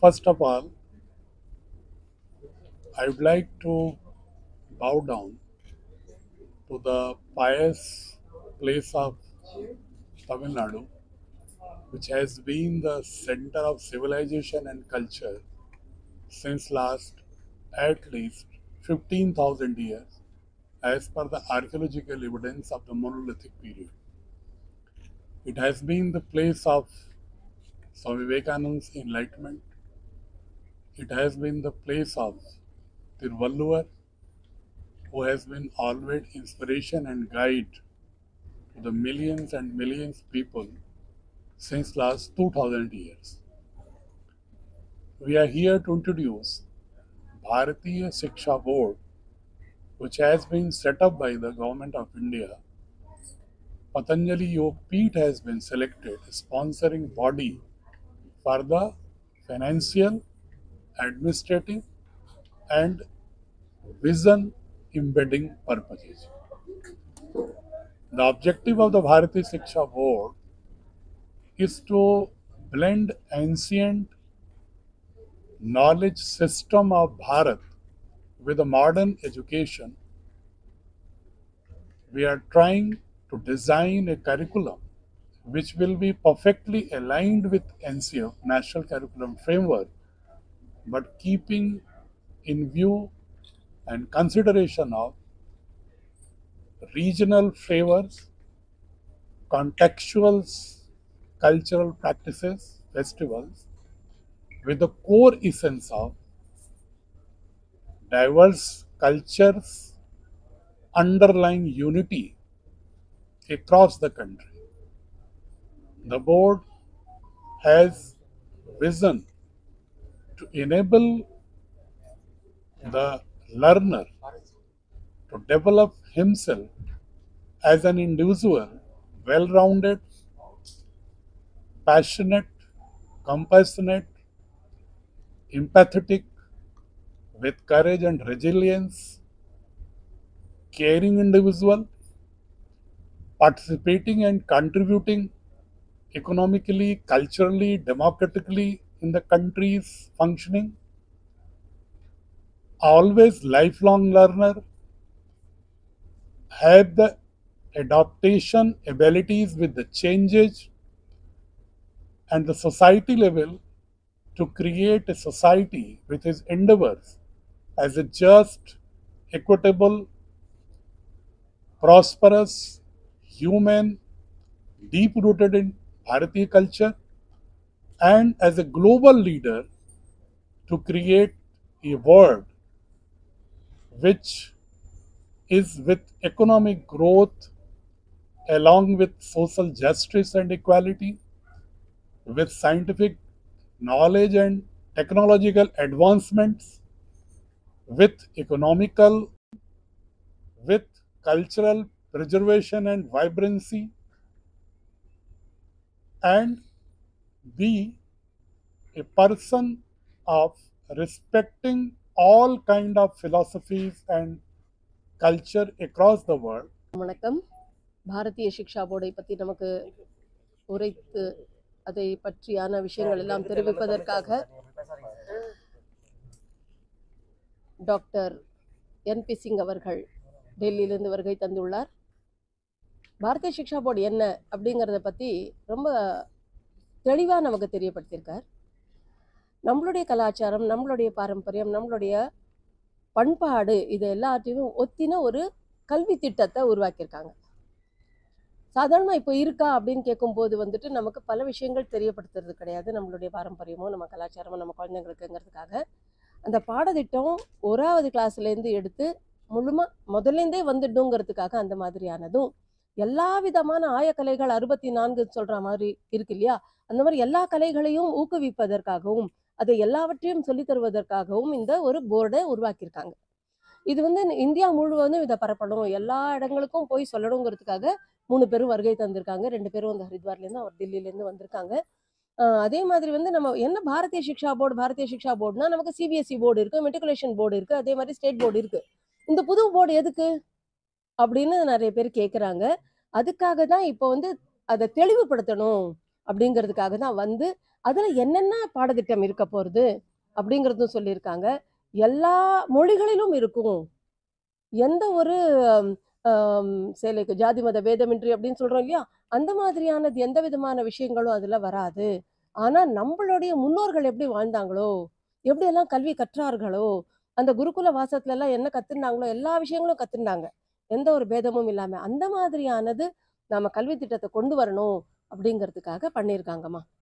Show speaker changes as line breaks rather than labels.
First of all, I would like to bow down to the pious place of Tamil Nadu, which has been the center of civilization and culture since last at least 15,000 years, as per the archaeological evidence of the monolithic period. It has been the place of Swami Vivekananda's enlightenment. It has been the place of Tiruvalluvar, who has been always inspiration and guide to the millions and millions people since last 2000 years. We are here to introduce Bharatiya Shiksha Board, which has been set up by the Government of India. Patanjali Yoga Peeth has been selected sponsoring body for the financial, administrative and vision embedding purposes. The objective of the Bharatiya Shiksha Board is to blend ancient knowledge system of Bharat with a modern education. We are trying to design a curriculum which will be perfectly aligned with NCF, National Curriculum Framework, but keeping in view and consideration of regional flavors, contextual cultural practices, festivals, with the core essence of diverse cultures underlying unity across the country. The board has vision to enable the learner to develop himself as an individual, well-rounded, passionate, compassionate, empathetic, with courage and resilience, caring individual, participating and contributing economically, culturally, democratically in the country's functioning, always lifelong learner, have the adaptation abilities with the changes and the society level to create a society with his endeavors as a just, equitable, prosperous, human, deep rooted in Bharatiya culture, and as a global leader to create a world which is with economic growth along with social justice and equality, with scientific knowledge and technological advancements, with economical, with cultural preservation and vibrancy, and be a person of respecting all kind of philosophies and culture across the world.
வணக்கம். பாரதிய சிக்ஷா போர்டை பற்றி நமக்கு உரைத்து அதை பற்றியான விஷயங்கள் எல்லாம் தெரிவிப்பதற்காக doctor NP Singh அவர்கள் டெல்லியிலிருந்து வருகை தந்துள்ளார். பாரதிய சிக்ஷா போர்டு என்ன அப்படிங்கிறத பற்றி ரொம்ப தெளிவாக நமக்கு தெரியப்படுத்தியிருக்கார். நம்மளுடைய கலாச்சாரம், நம்மளுடைய பாரம்பரியம், நம்மளுடைய பண்பாடு இது எல்லாத்தையும் ஒத்தின ஒரு கல்வி திட்டத்தை உருவாக்கியிருக்காங்க. சாதாரணமாக இப்போ இருக்கா அப்படின்னு கேட்கும்போது வந்துட்டு நமக்கு பல விஷயங்கள் தெரியப்படுத்துறது கிடையாது. நம்மளுடைய பாரம்பரியமோ நம்ம கலாச்சாரமோ நம்ம குழந்தைங்களுக்குங்கிறதுக்காக அந்த பாடத்திட்டம் 1வது கிளாஸ்லேருந்து எடுத்து முதல்லேருந்தே வந்துடுங்கிறதுக்காக அந்த மாதிரியானதும், எல்லா விதமான ஆயக்கலைகள் 64 சொல்கிற மாதிரி இருக்கு இல்லையா, அந்த மாதிரி எல்லா கலைகளையும் ஊக்குவிப்பதற்காகவும் அதை எல்லாவற்றையும் சொல்லித் தருவதற்காகவும் இந்த ஒரு போர்டை உருவாக்கியிருக்காங்க. இது இந்தியா முழுவதும் இதை பரப்பணும், எல்லா இடங்களுக்கும் போய் சொல்லணுங்கிறதுக்காக 3 பேரும் வருகை தந்திருக்காங்க. 2 பேரும் ஹரித்வார்லேருந்து, அவர் தில்லியிலேருந்து வந்திருக்காங்க. அதே மாதிரி நம்ம என்ன பாரதிய சிக்ஷா போர்டுனா நமக்கு சிபிஎஸ்சி போர்டு இருக்குது, மெட்ரிகுலேஷன் போர்டு இருக்குது, அதே மாதிரி ஸ்டேட் போர்டு இருக்குது. இந்த புது போர்டு எதுக்கு அப்படின்னு நிறைய பேர் கேட்குறாங்க. அதுக்காக தான் இப்போ அதை தெளிவுபடுத்தணும் அப்படிங்கிறதுக்காக தான் அதுல என்னென்ன பாடத்திட்டம் இருக்க போறது அப்படிங்கிறதும் சொல்லியிருக்காங்க. எல்லா மொழிகளிலும் இருக்கும். எந்த ஒரு சேலைக்கு ஜாதி மத பேதமின்றி அப்படின்னு சொல்றோம் இல்லையா, அந்த மாதிரியானது எந்த விதமான விஷயங்களும் அதுல வராது. ஆனா நம்மளுடைய முன்னோர்கள் எப்படி வாழ்ந்தாங்களோ, எப்படி எல்லாம் கல்வி கற்றார்களோ, அந்த குருகுல வாசத்துல எல்லாம் என்ன கத்துனாங்களோ எல்லா விஷயங்களும் கத்துனாங்க. எந்த ஒரு பேதமும் இல்லாம அந்த மாதிரியானது நம்ம கல்வி திட்டத்தை கொண்டு வரணும் அப்படிங்கிறதுக்காக பண்ணியிருக்காங்கம்மா.